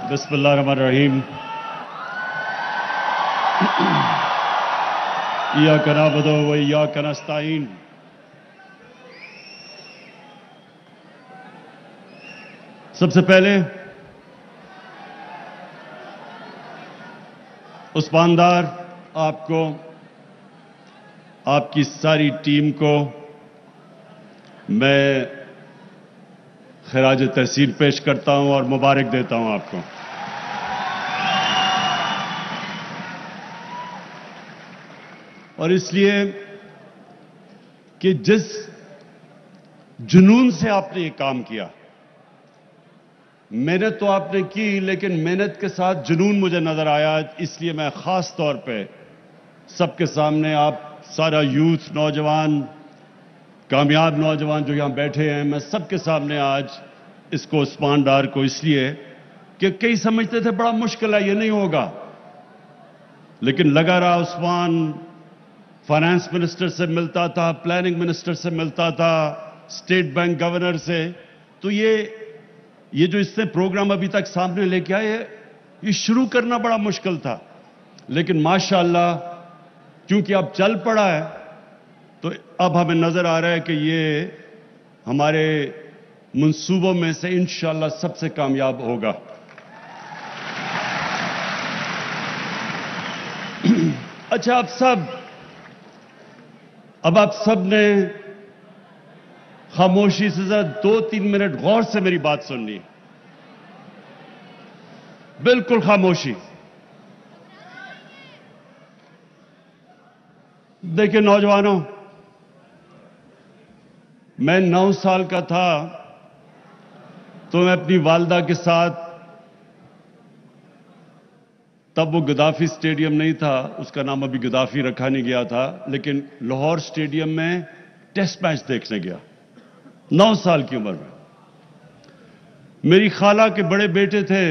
बिस्मिल्लाहिर्रहमानिर्रहीम। इय्याका नअबुदु व इय्याका नस्तईन। सबसे पहले उस्मानदार आपको, आपकी सारी टीम को मैं खिराज तहसीन पेश करता हूं और मुबारक देता हूं आपको। और इसलिए कि जिस जुनून से आपने ये काम किया, मेहनत तो आपने की, लेकिन मेहनत के साथ जुनून मुझे नजर आया। इसलिए मैं खास तौर पे सबके सामने, आप सारा यूथ, नौजवान, कामयाब नौजवान जो यहां बैठे हैं, मैं सबके सामने आज इसको उस्मान डार को, इसलिए कि कई समझते थे बड़ा मुश्किल है, ये नहीं होगा, लेकिन लगा रहा। उस्मान फाइनेंस मिनिस्टर से मिलता था, प्लानिंग मिनिस्टर से मिलता था, स्टेट बैंक गवर्नर से। तो ये जो इससे प्रोग्राम अभी तक सामने लेके आए, ये शुरू करना बड़ा मुश्किल था, लेकिन माशाअल्लाह क्योंकि अब चल पड़ा है, तो अब हमें नजर आ रहा है कि ये हमारे मंसूबों में से इंशाअल्लाह सबसे कामयाब होगा। अच्छा, अब आप सब ने खामोशी से जरा 2-3 मिनट गौर से मेरी बात सुननी है, बिल्कुल खामोशी। देखिए नौजवानों, मैं 9 साल का था तो मैं अपनी वालदा के साथ, तब वो गद्दाफी स्टेडियम नहीं था, उसका नाम अभी गद्दाफी रखा नहीं गया था, लेकिन लाहौर स्टेडियम में टेस्ट मैच देखने गया 9 साल की उम्र में। मेरी खाला के बड़े बेटे थे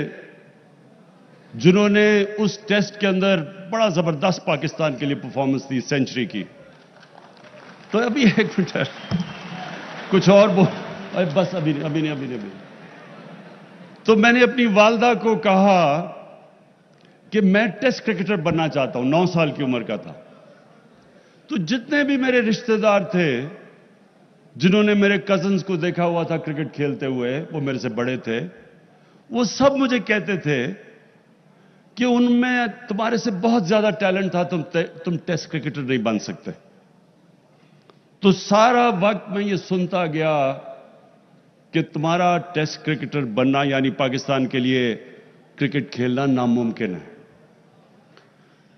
जिन्होंने उस टेस्ट के अंदर बड़ा जबरदस्त पाकिस्तान के लिए परफॉर्मेंस दी, सेंचुरी की। तो अभी एक मिनट, कुछ और बोल, बस अभी नहीं। तो मैंने अपनी वालदा को कहा कि मैं टेस्ट क्रिकेटर बनना चाहता हूं, 9 साल की उम्र का था। तो जितने भी मेरे रिश्तेदार थे जिन्होंने मेरे कजन्स को देखा हुआ था क्रिकेट खेलते हुए, वो मेरे से बड़े थे, वो सब मुझे कहते थे कि उनमें तुम्हारे से बहुत ज्यादा टैलेंट था, तुम टेस्ट क्रिकेटर नहीं बन सकते। तो सारा वक्त मैं ये सुनता गया कि तुम्हारा टेस्ट क्रिकेटर बनना यानी पाकिस्तान के लिए क्रिकेट खेलना नामुमकिन है।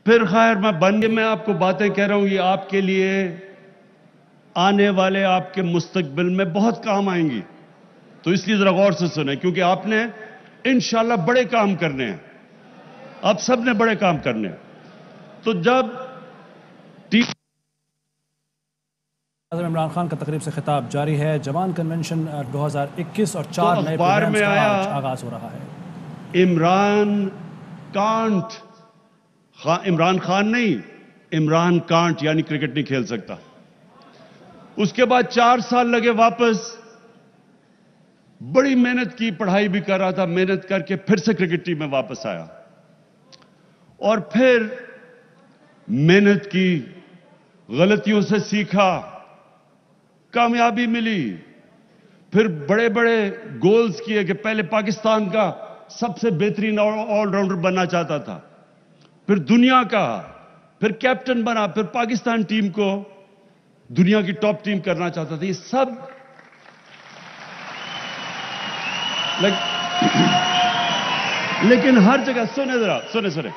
फिर खैर मैं बन गया। मैं आपको बातें कह रहा हूं, ये आपके लिए आने वाले आपके मुस्तकबिल में बहुत काम आएंगी, तो इसलिए जरा गौर से सुने, क्योंकि आपने इंशाल्लाह बड़े काम करने हैं, आप सब ने बड़े काम करने हैं। तो जब इमरान खान का तकरीब से खिताब जारी है। जवान कन्वेंशन 2021 और 4 तो नए अखबार प्रोग्राम्स में का आया, आगाज हो रहा है। इमरान खान नहीं, इमरान कांट यानी क्रिकेट नहीं खेल सकता। उसके बाद 4 साल लगे वापस, बड़ी मेहनत की, पढ़ाई भी कर रहा था, मेहनत करके फिर से क्रिकेट टीम में वापस आया और फिर मेहनत की, गलतियों से सीखा, कामयाबी मिली, फिर बड़े बड़े गोल्स किए कि पहले पाकिस्तान का सबसे बेहतरीन ऑलराउंडर बनना चाहता था, फिर दुनिया का, फिर कैप्टन बना, फिर पाकिस्तान टीम को दुनिया की टॉप टीम करना चाहता था। ये सब लेकिन हर जगह, सुने,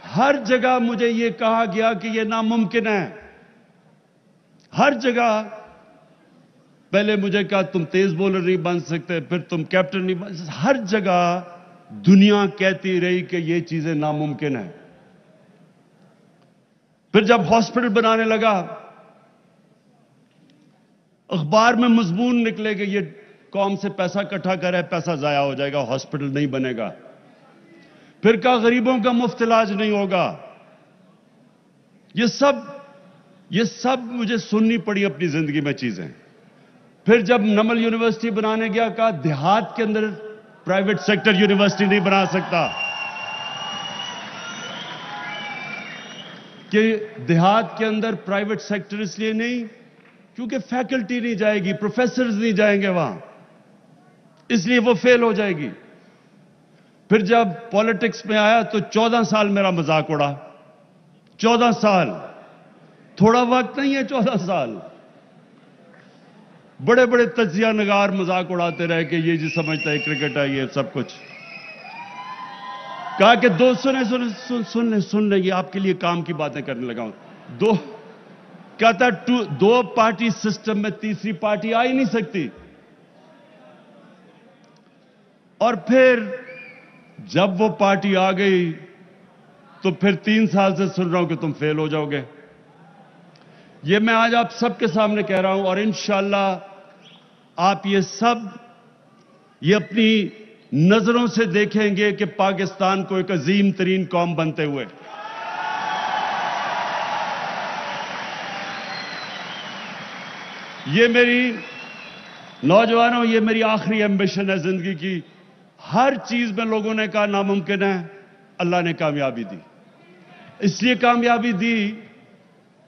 हर जगह मुझे ये कहा गया कि ये नामुमकिन है। हर जगह पहले मुझे कहा तुम तेज बॉलर नहीं बन सकते, फिर तुम कैप्टन नहीं बन सकते। हर जगह दुनिया कहती रही कि ये चीजें नामुमकिन है। फिर जब हॉस्पिटल बनाने लगा, अखबार में मजमून निकले कि ये कौम से पैसा इकट्ठा करे, पैसा जाया हो जाएगा, हॉस्पिटल नहीं बनेगा। फिर कहा गरीबों का मुफ्त इलाज नहीं होगा। ये सब मुझे सुननी पड़ी अपनी जिंदगी में चीजें। फिर जब नमल यूनिवर्सिटी बनाने गया, कहा देहात के अंदर प्राइवेट सेक्टर यूनिवर्सिटी नहीं बना सकता, कि देहात के अंदर प्राइवेट सेक्टर इसलिए नहीं क्योंकि फैकल्टी नहीं जाएगी, प्रोफेसर्स नहीं जाएंगे वहां, इसलिए वो फेल हो जाएगी। फिर जब पॉलिटिक्स में आया तो 14 साल मेरा मजाक उड़ा। 14 साल थोड़ा वक्त नहीं है, 14 साल। बड़े बड़े तजिया नगार मजाक उड़ाते रहे कि ये जी समझता है क्रिकेट है, ये सब कुछ। कहा कि दो सुन ले, ये आपके लिए काम की बातें करने लगा हूं। दो कहता दो पार्टी सिस्टम में तीसरी पार्टी आ ही नहीं सकती। और फिर जब वो पार्टी आ गई तो फिर 3 साल से सुन रहा हूं कि तुम फेल हो जाओगे। ये मैं आज आप सबके सामने कह रहा हूं और इंशाअल्लाह आप ये अपनी नजरों से देखेंगे कि पाकिस्तान को एक अजीम तरीन कौम बनते हुए। ये मेरी नौजवानों, ये मेरी आखिरी एम्बिशन है जिंदगी की। हर चीज में लोगों ने कहा नामुमकिन है, अल्लाह ने कामयाबी दी। इसलिए कामयाबी दी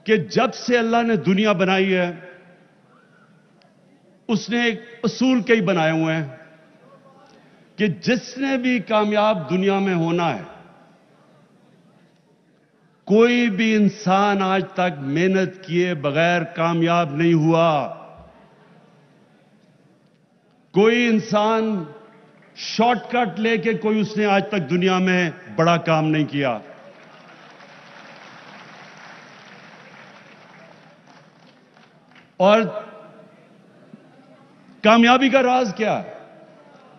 कि जब से अल्लाह ने दुनिया बनाई है उसने एक असूल कई बनाए हुए हैं कि जिसने भी कामयाब दुनिया में होना है, कोई भी इंसान आज तक मेहनत किए बगैर कामयाब नहीं हुआ। कोई इंसान शॉर्टकट लेके कोई उसने आज तक दुनिया में बड़ा काम नहीं किया। और कामयाबी का राज क्या है?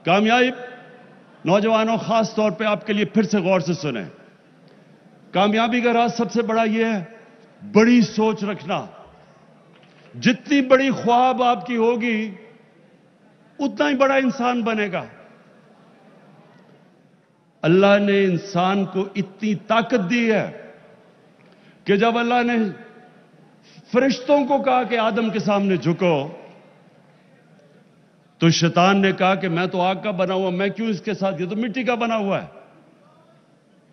कामयाबी, नौजवानों खास तौर पे आपके लिए फिर से गौर से सुने, कामयाबी का राज सबसे बड़ा यह है, बड़ी सोच रखना। जितनी बड़ी ख्वाब आपकी होगी उतना ही बड़ा इंसान बनेगा। अल्लाह ने इंसान को इतनी ताकत दी है कि जब अल्लाह ने फरिश्तों को कहा कि आदम के सामने झुको, तो शैतान ने कहा कि मैं तो आग का बना हुआ, मैं क्यों इसके साथ, ये तो मिट्टी का बना हुआ है।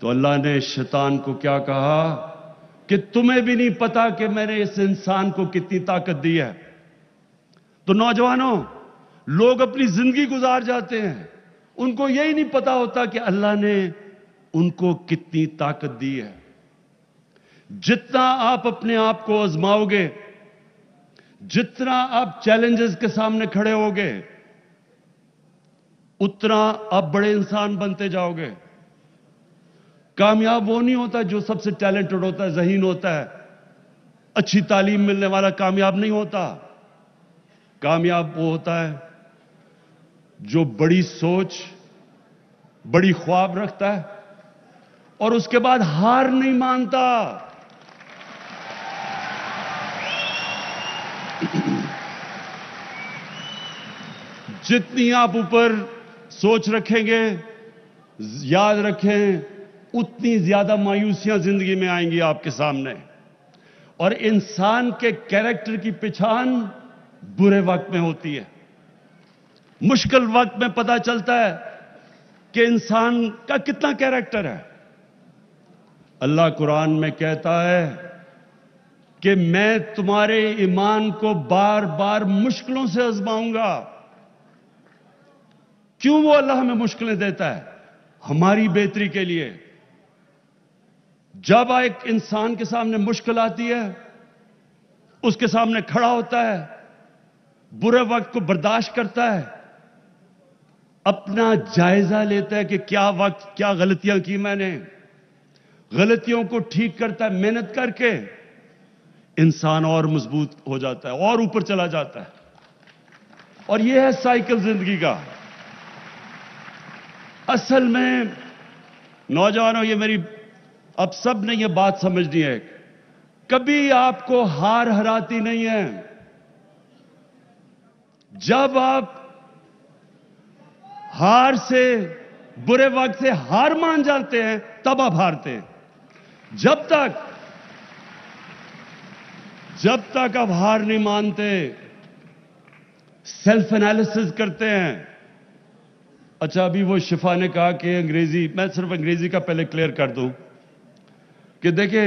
तो अल्लाह ने शैतान को क्या कहा कि तुम्हें भी नहीं पता कि मैंने इस इंसान को कितनी ताकत दी है। तो नौजवानों, लोग अपनी जिंदगी गुजार जाते हैं, उनको यही नहीं पता होता कि अल्लाह ने उनको कितनी ताकत दी है। जितना आप अपने आप को आजमाओगे, जितना आप चैलेंजेस के सामने खड़े होगे, उतना आप बड़े इंसान बनते जाओगे। कामयाब वो नहीं होता जो सबसे टैलेंटेड होता है, ज़हीन होता है, अच्छी तालीम मिलने वाला कामयाब नहीं होता। कामयाब वो होता है जो बड़ी सोच, बड़ी ख्वाब रखता है और उसके बाद हार नहीं मानता। जितनी आप ऊपर सोच रखेंगे, याद रखें, उतनी ज्यादा मायूसियां जिंदगी में आएंगी आपके सामने। और इंसान के कैरेक्टर की पहचान बुरे वक्त में होती है। मुश्किल वक्त में पता चलता है कि इंसान का कितना कैरेक्टर है। अल्लाह कुरान में कहता है कि मैं तुम्हारे ईमान को बार बार मुश्किलों से आजमाऊंगा। क्यों वो अल्लाह हमें मुश्किलें देता है? हमारी बेहतरी के लिए। जब एक इंसान के सामने मुश्किल आती है, उसके सामने खड़ा होता है, बुरे वक्त को बर्दाश्त करता है, अपना जायजा लेता है कि क्या वक्त, क्या गलतियां की मैंने, गलतियों को ठीक करता है, मेहनत करके इंसान और मजबूत हो जाता है और ऊपर चला जाता है। और यह है साइकिल जिंदगी का। असल में नौजवानों, ये मेरी, अब सब ने ये बात समझनी है, कभी आपको हार हराती नहीं है। जब आप हार से, बुरे वक्त से हार मान जाते हैं, तब आप हारते हैं। जब तक आप हार नहीं मानते, सेल्फ एनालिसिस करते हैं, اچھا ابھی وہ شفا نے کہا کہ انگریزی، میں صرف انگریزی کا پہلے کلیئر کر دوں کہ دیکھیں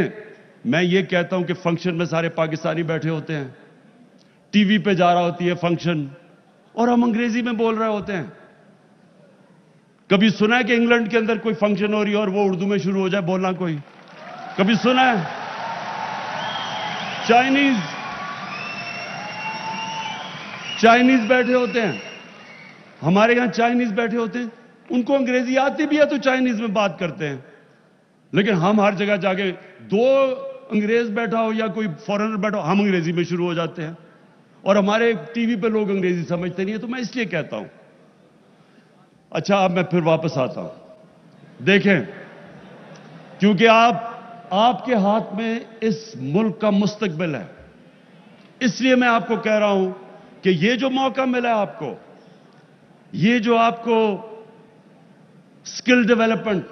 میں یہ کہتا ہوں کہ فنکشن میں سارے پاکستانی بیٹھے ہوتے ہیں، ٹی وی پہ جا رہا ہوتی ہے فنکشن اور ہم انگریزی میں بول رہے ہوتے ہیں. کبھی سنا ہے کہ انگلینڈ کے اندر کوئی فنکشن ہو رہی ہے اور وہ اردو میں شروع ہو جائے بولنا؟ کوئی کبھی سنا ہے؟ چائنیز بیٹھے ہوتے ہیں، ہمارے یہاں چائنیز بیٹھے ہوتے ہیں، ان کو انگریزی آتی بھی ہے تو چائنیز میں بات کرتے ہیں. لیکن ہم ہر جگہ جا کے دو انگریز بیٹھا ہو یا کوئی فورنر بیٹھا ہو ہم انگریزی میں شروع ہو جاتے ہیں اور ہمارے ٹی وی پہ لوگ انگریزی سمجھتے نہیں ہیں. تو میں اس لیے کہتا ہوں. اچھا اب میں پھر واپس آتا ہوں. دیکھیں کیونکہ آپ کے ہاتھ میں اس ملک کا مستقبل ہے، اس لیے میں آپ کو کہہ رہا ہوں کہ یہ جو موقع ملا ہے آپ کو، یہ جو آپ کو سکل ڈیولپمنٹ،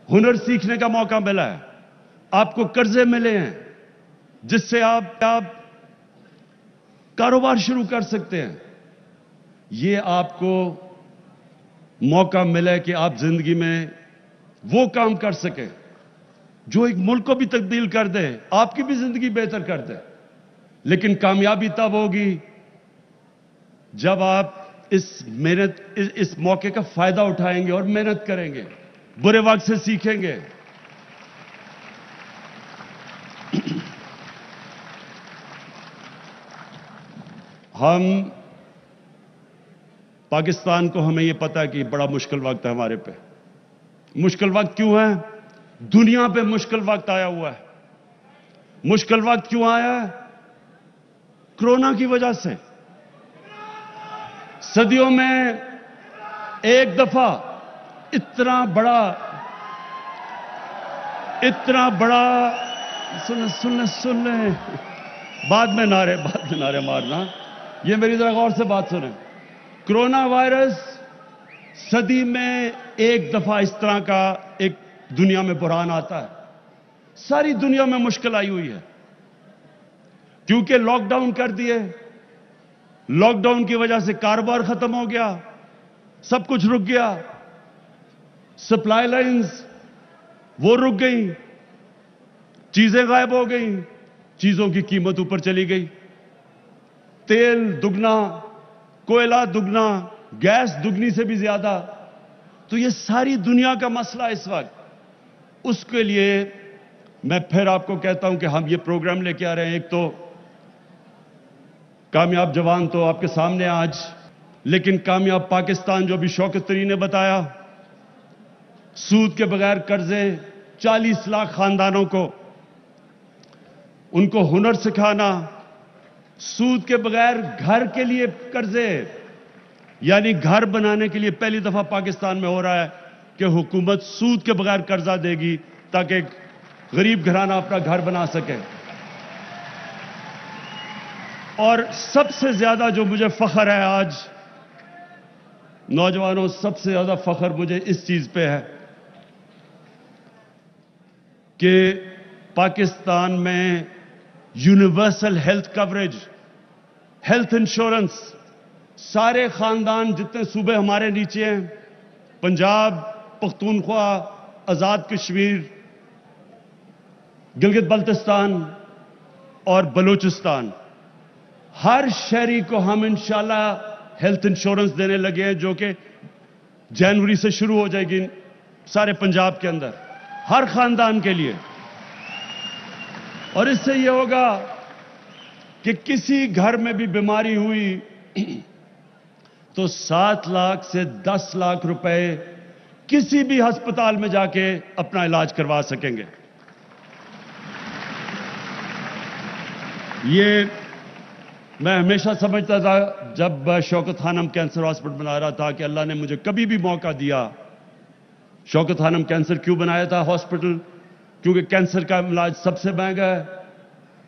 ہنر سیکھنے کا موقع ملا ہے، آپ کو قرضے ملے ہیں جس سے آپ کاروبار شروع کر سکتے ہیں. یہ آپ کو موقع ملا ہے کہ آپ زندگی میں وہ کام کر سکیں جو ایک ملک کو بھی تبدیل کر دے، آپ کی بھی زندگی بہتر کر دے. لیکن کامیابی تب ہوگی جب آپ اس موقع کا فائدہ اٹھائیں گے اور محنت کریں گے، برے وقت سے سیکھیں گے. ہم پاکستان کو ہمیں یہ پتا ہے کہ بڑا مشکل وقت ہے ہمارے پہ. مشکل وقت کیوں ہے؟ دنیا پہ مشکل وقت آیا ہوا ہے. مشکل وقت کیوں آیا ہے؟ کرونا کی وجہ سے. صدیوں میں ایک دفعہ اتنا بڑا سن لیں بعد میں نعرے مارنا. یہ میری ذرا غور سے بات سنیں. کرونا وائرس صدی میں ایک دفعہ اس طرح کا ایک دنیا میں بحران آتا ہے. ساری دنیا میں مشکل آئی ہوئی ہے کیونکہ لاک ڈاؤن کر دیے. لاک ڈاؤن کی وجہ سے کاروبار ختم ہو گیا، سب کچھ رک گیا. سپلائی لائنز وہ رک گئی، چیزیں غائب ہو گئیں، چیزوں کی قیمت اوپر چلی گئی. تیل دگنا، کوئلہ دگنا، گیس دگنی سے بھی زیادہ. تو یہ ساری دنیا کا مسئلہ اس وقت. اس کے لیے میں پھر آپ کو کہتا ہوں کہ ہم یہ پروگرام لے کے آ رہے ہیں. ایک تو کامیاب جوان تو آپ کے سامنے آج، لیکن کامیاب پاکستان جو بھی شوکت ترین نے بتایا، سود کے بغیر قرضے 40 لاکھ خاندانوں کو، ان کو ہنر سکھانا، سود کے بغیر گھر کے لیے قرضے، یعنی گھر بنانے کے لیے پہلی دفعہ پاکستان میں ہو رہا ہے کہ حکومت سود کے بغیر قرضہ دے گی تاکہ ایک غریب گھرانہ اپنا گھر بنا سکے. اور سب سے زیادہ جو مجھے فخر ہے آج نوجوانوں، سب سے زیادہ فخر مجھے اس چیز پہ ہے کہ پاکستان میں universal health coverage, health insurance, سارے خاندان جتنے صوبے ہمارے نیچے ہیں، پنجاب، پختونخوا، آزاد کشمیر، گلگت بلتستان اور بلوچستان، ہر شہری کو ہم انشاءاللہ ہیلتھ انشورنس دینے لگے ہیں جو کہ جنوری سے شروع ہو جائے گی سارے پنجاب کے اندر، ہر خاندان کے لیے. اور اس سے یہ ہوگا کہ کسی گھر میں بھی بیماری ہوئی تو 7 لاکھ سے 10 لاکھ روپے کسی بھی ہسپتال میں جا کے اپنا علاج کروا سکیں گے. یہ میں ہمیشہ سمجھتا تھا جب شوکت خانم کینسر ہاسپٹل بنا رہا تھا کہ اللہ نے مجھے کبھی بھی موقع دیا. شوکت خانم کینسر کیوں بنایا تھا ہاسپٹل؟ کیونکہ کینسر کا علاج سب سے مہنگا ہے.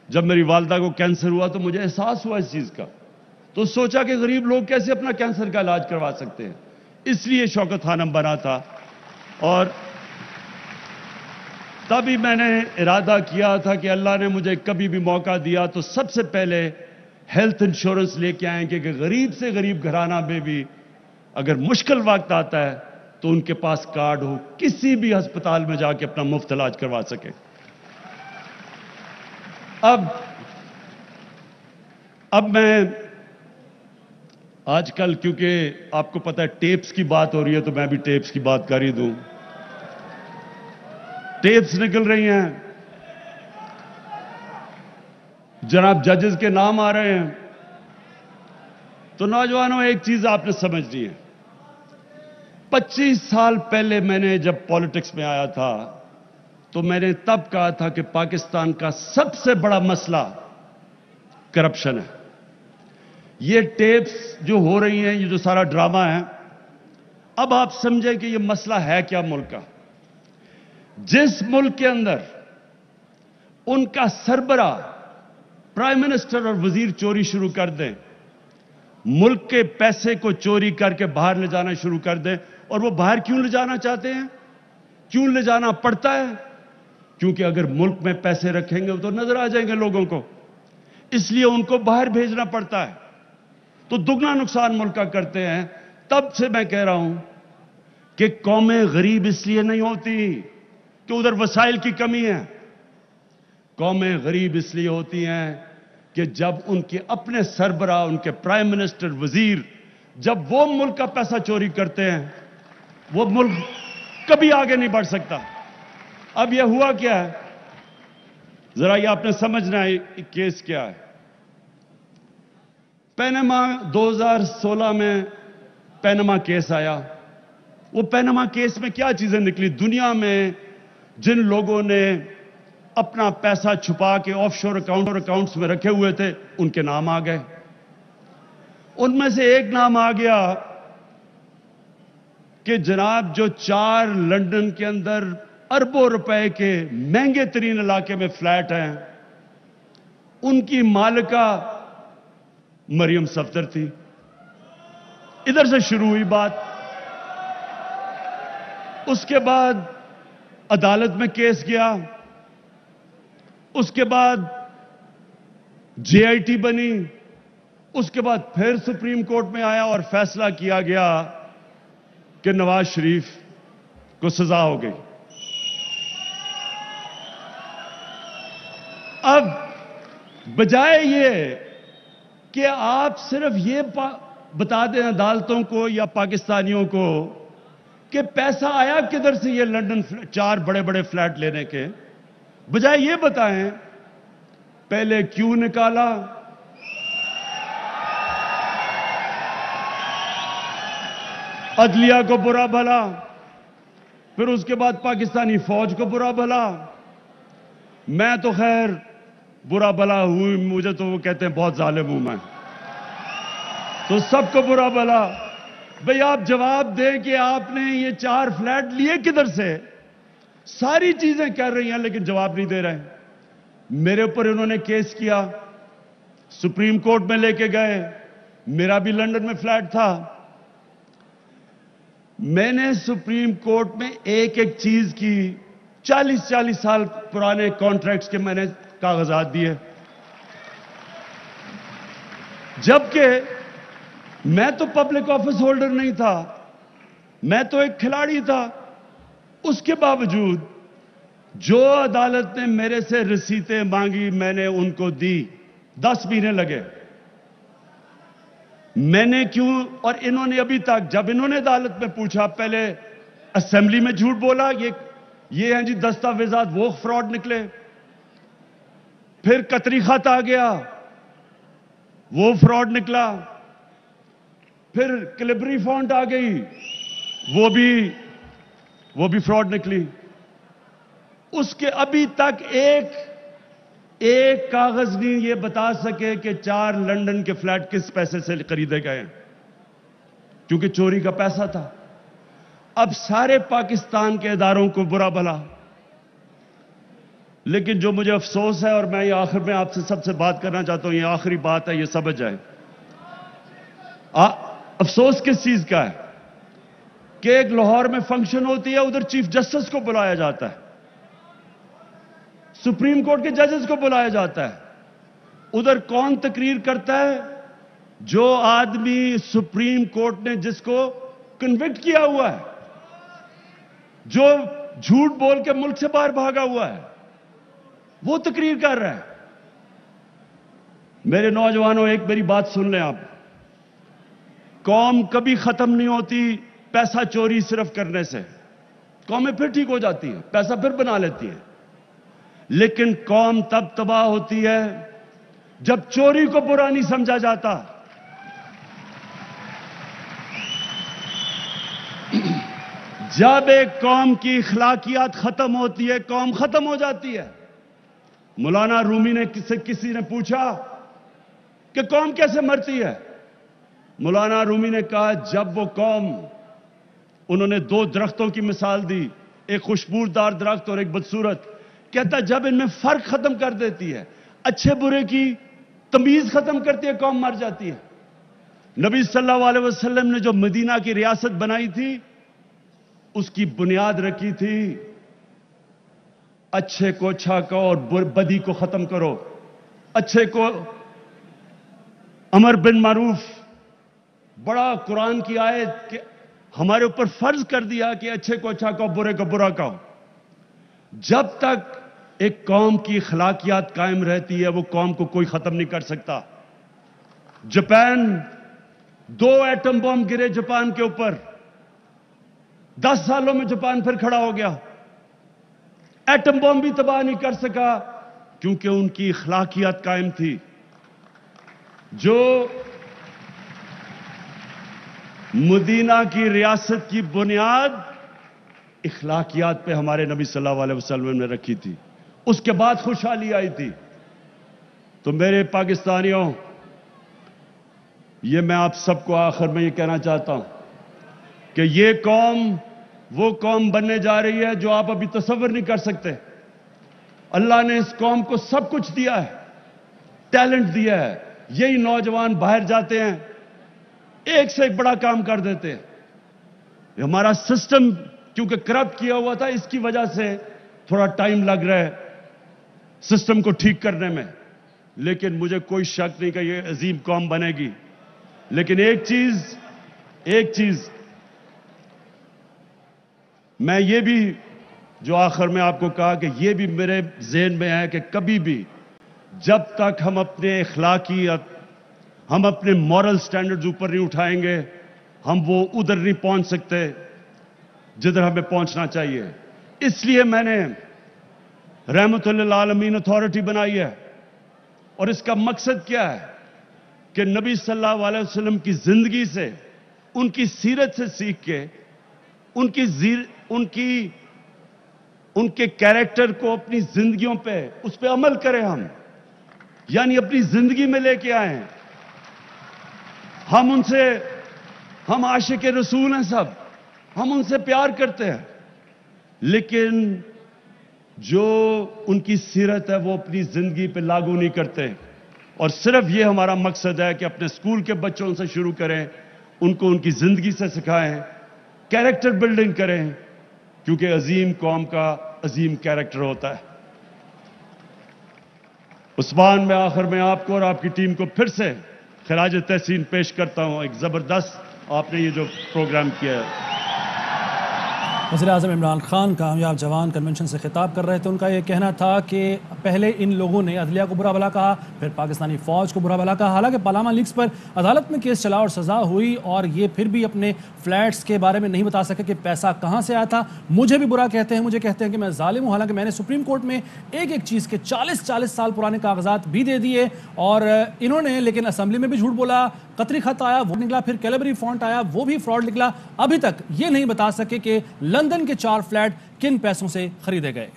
جب میری والدہ کو کینسر ہوا تو مجھے احساس ہوا اس چیز کا، تو سوچا کہ غریب لوگ کیسے اپنا کینسر کا علاج کروا سکتے ہیں. اس لیے شوکت خانم بنا تھا. اور تبھی میں نے ارادہ کیا تھا کہ اللہ نے مجھے کبھی بھی موقع دیا تو سب سے پہلے ہیلتھ انشورنس لے کے آئیں گے کہ غریب سے غریب گھرانہ میں بھی अगर मुश्किल वक्त आता है तो उनके पास कार्ड हो, किसी भी अस्पताल में जाके अपना मुफ्त इलाज करवा सके। अब मैं आजकल, क्योंकि आपको पता है टेप्स की बात हो रही है, तो मैं भी टेप्स की बात कर ही दूं। टेप्स निकल रही हैं, जनाब जजेस के नाम आ रहे हैं। तो नौजवानों, एक चीज आपने समझनी है। 25 साल पहले मैंने जब पॉलिटिक्स में आया था, तो मैंने तब कहा था कि पाकिस्तान का सबसे बड़ा मसला करप्शन है। ये टेप्स जो हो रही हैं, ये जो सारा ड्रामा है, अब आप समझें कि ये मसला है क्या मुल्क का। जिस मुल्क के अंदर उनका सरबरा, प्राइम मिनिस्टर और वजीर चोरी शुरू कर दें, मुल्क के पैसे को चोरी करके बाहर ले जाना शुरू कर दें, और वो बाहर क्यों ले जाना चाहते हैं, क्यों ले जाना पड़ता है? क्योंकि अगर मुल्क में पैसे रखेंगे तो नजर आ जाएंगे लोगों को, इसलिए उनको बाहर भेजना पड़ता है। तो दुगना नुकसान मुल्क का करते हैं। तब से मैं कह रहा हूं कि कौमें गरीब इसलिए नहीं होती कि उधर वसाइल की कमी है। कौमें गरीब इसलिए होती हैं कि जब उनके अपने सरबराह, उनके प्राइम मिनिस्टर, वजीर, जब वो मुल्क का पैसा चोरी करते हैं, वो मुल्क कभी आगे नहीं बढ़ सकता। अब यह हुआ क्या है, जरा ये आपने समझना है केस क्या है। पैनामा 2016 में पैनामा केस आया। वो पैनामा केस में क्या चीजें निकली? दुनिया में जिन लोगों ने अपना पैसा छुपा के ऑफशोर अकाउंट्स में रखे हुए थे, उनके नाम आ गए। उनमें से एक नाम आ गया कि जनाब जो 4 लंदन के अंदर अरबों रुपए के महंगे तरीन इलाके में फ्लैट हैं, उनकी मालिका मरियम सफ्दर थी। इधर से शुरू हुई बात। उसके बाद अदालत में केस गया, उसके बाद जेआईटी बनी, उसके बाद फिर सुप्रीम कोर्ट में आया और फैसला किया गया कि नवाज शरीफ को सजा हो गई। अब बजाय ये कि आप सिर्फ ये बता दें अदालतों को या पाकिस्तानियों को कि पैसा आया किधर से ये लंदन 4 बड़े बड़े फ्लैट लेने के, बजाय ये बताएं पहले क्यों निकाला, अदलिया को बुरा भला, फिर उसके बाद पाकिस्तानी फौज को बुरा भला। मैं तो खैर बुरा भला हूं, मुझे तो वो कहते हैं बहुत जालिम हूं मैं, तो सबको बुरा भला। भाई आप जवाब दें कि आपने ये 4 फ्लैट लिए किधर से। सारी चीजें कर रही हैं लेकिन जवाब नहीं दे रहे। मेरे ऊपर इन्होंने केस किया, सुप्रीम कोर्ट में लेके गए, मेरा भी लंदन में फ्लैट था। मैंने सुप्रीम कोर्ट में एक एक चीज की 40-40 साल पुराने कॉन्ट्रैक्ट्स के मैंने कागजात दिए, जबकि मैं तो पब्लिक ऑफिस होल्डर नहीं था, मैं तो एक खिलाड़ी था। उसके बावजूद जो अदालत ने मेरे से रसीदें मांगी मैंने उनको दी। 10 महीने लगे। मैंने क्यों? और इन्होंने अभी तक, जब इन्होंने अदालत में पूछा, पहले असेंबली में झूठ बोला, ये हैं जी दस्तावेजात, वो फ्रॉड निकले। फिर कतरी खत आ गया, वो फ्रॉड निकला। फिर क्लिबरी फॉन्ट आ गई, वो भी फ्रॉड निकली। उसके अभी तक एक कागज नहीं ये बता सके कि 4 लंदन के फ्लैट किस पैसे से खरीदे गए, क्योंकि चोरी का पैसा था। अब सारे पाकिस्तान के इदारों को बुरा भला। लेकिन जो मुझे अफसोस है, और मैं ये आखिर में आपसे सबसे बात करना चाहता हूं, ये आखिरी बात है, ये समझ जाए। अफसोस किस चीज का है कि एक लाहौर में फंक्शन होती है, उधर चीफ जस्टिस को बुलाया जाता है, सुप्रीम कोर्ट के जजेस को बुलाया जाता है। उधर कौन तकरीर करता है? جو آدمی سپریم کورٹ نے جس کو کنوکٹ کیا ہوا ہے, جو جھوٹ بول کے ملک سے باہر بھاگا ہوا ہے, وہ تقریر کر رہا ہے. میرے نوجوانوں, ایک میری بات سن لیں آپ. قوم کبھی ختم نہیں ہوتی پیسہ چوری صرف کرنے سے. قومیں پھر ٹھیک ہو جاتی ہیں, پیسہ پھر بنا لیتی ہیں. لیکن قوم تب تباہ ہوتی ہے جب چوری کو برا نہیں سمجھا جاتا. جب ایک قوم کی اخلاقیات ختم ہوتی ہے, قوم ختم ہو جاتی ہے. مولانا رومی نے کسی نے پوچھا کہ قوم کیسے مرتی ہے؟ مولانا رومی نے کہا, جب وہ قوم, انہوں نے 2 درختوں کی مثال دی, ایک خوشبودار درخت اور ایک بدصورت. کہتا جب ان میں فرق ختم کر دیتی ہے, اچھے برے کی تمیز ختم کرتی ہے, قوم مر جاتی ہے. نبی صلی اللہ علیہ وسلم نے جو مدینہ کی ریاست بنائی تھی, اس کی بنیاد رکھی تھی اچھے کو اچھا کہو اور بدی کو ختم کرو. اچھے کو امر بن معروف, بڑا قرآن کی آیت کہ ہمارے اوپر فرض کر دیا کہ اچھے کو اچھا کہو, برے کو برا کہو. جب تک ایک قوم کی اخلاقیات قائم رہتی ہے, وہ قوم کو کوئی ختم نہیں کر سکتا. جاپان, 2 ایٹم بم گرے جاپان کے اوپر, 10 سالوں میں جاپان پھر کھڑا ہو گیا. ایٹم بم بھی تباہ نہیں کر سکا کیونکہ ان کی اخلاقیات قائم تھی. جو مدینہ کی ریاست کی بنیاد اخلاقیات پہ ہمارے نبی صلی اللہ علیہ وسلم نے رکھی تھی, اس کے بعد خوشحالی آئی تھی. تو میرے پاکستانیوں, یہ میں آپ سب کو آخر میں یہ کہنا چاہتا ہوں کہ یہ قوم وہ قوم بننے جا رہی ہے جو آپ ابھی تصور نہیں کر سکتے. اللہ نے اس قوم کو سب کچھ دیا ہے, ٹیلنٹ دیا ہے. یہی نوجوان باہر جاتے ہیں, ایک سے ایک بڑا کام کر دیتے ہیں. ہمارا سسٹم کیونکہ کرپٹ کیا ہوا تھا, اس کی وجہ سے تھوڑا ٹائم لگ رہا ہے سسٹم کو ٹھیک کرنے میں. لیکن مجھے کوئی شک نہیں کہ یہ عظیم قوم بنے گی. لیکن ایک چیز میں یہ بھی جو آخر میں آپ کو کہا کہ یہ بھی میرے ذہن میں ہے کہ کبھی بھی جب تک ہم اپنے اخلاقیات, ہم اپنے مورل سٹینڈرڈز اوپر نہیں اٹھائیں گے, ہم وہ ادھر نہیں پہنچ سکتے جدھر ہمیں پہنچنا چاہیے. اس لیے میں نے رحمت للعالمین اتھارٹی بنائی ہے. اور اس کا مقصد کیا ہے کہ نبی صلی اللہ علیہ وسلم کی زندگی سے, ان کی سیرت سے سیکھ کے, ان کے کیریکٹر کو اپنی زندگیوں پہ, اس پہ عمل کریں ہم. یعنی اپنی زندگی میں لے کے آئیں. ہم عاشق رسول ہیں سب, ہم ان سے پیار کرتے ہیں, لیکن جو ان کی سیرت ہے وہ اپنی زندگی پہ لاگو نہیں کرتے. اور صرف یہ ہمارا مقصد ہے کہ اپنے اسکول کے بچوں سے شروع کریں, ان کو ان کی زندگی سے سکھائیں, کیریکٹر بلڈنگ کریں, کیونکہ عظیم قوم کا عظیم کیریکٹر ہوتا ہے. عثمان, میں آخر میں آپ کو اور آپ کی ٹیم کو پھر سے خراج تحسین پیش کرتا ہوں. ایک زبردست آپ نے یہ جو پروگرام کیا ہے. وزیر اعظم عمران خان کامیاب جوان کنونشن سے خطاب کر رہے تھے. ان کا یہ کہنا تھا کہ پہلے ان لوگوں نے عدلیہ کو برا بھلا کہا, پھر پاکستانی فوج کو برا بھلا کہا. حالانکہ پارلیمان لیکس پر عدالت میں کیس چلا اور سزا ہوئی, اور یہ پھر بھی اپنے فلیٹس کے بارے میں نہیں بتا سکے کہ پیسہ کہاں سے آیا تھا. مجھے بھی برا کہتے ہیں, مجھے کہتے ہیں کہ میں ظالم ہوں, حالانکہ میں نے سپریم کورٹ میں ایک چیز کے 40 سال پرانے کاغذات بھی دے دیے. اور انہوں نے لیکن اسمبلی میں بھی جھوٹ بولا. قطری خط آیا وہ نکلا, پھر کیلیبری فونٹ آیا وہ بھی فراڈ نکلا. ابھی تک یہ نہیں بتا سکے کہ لندن کے 4 فلیٹ کن پیسوں سے خریدے گئے.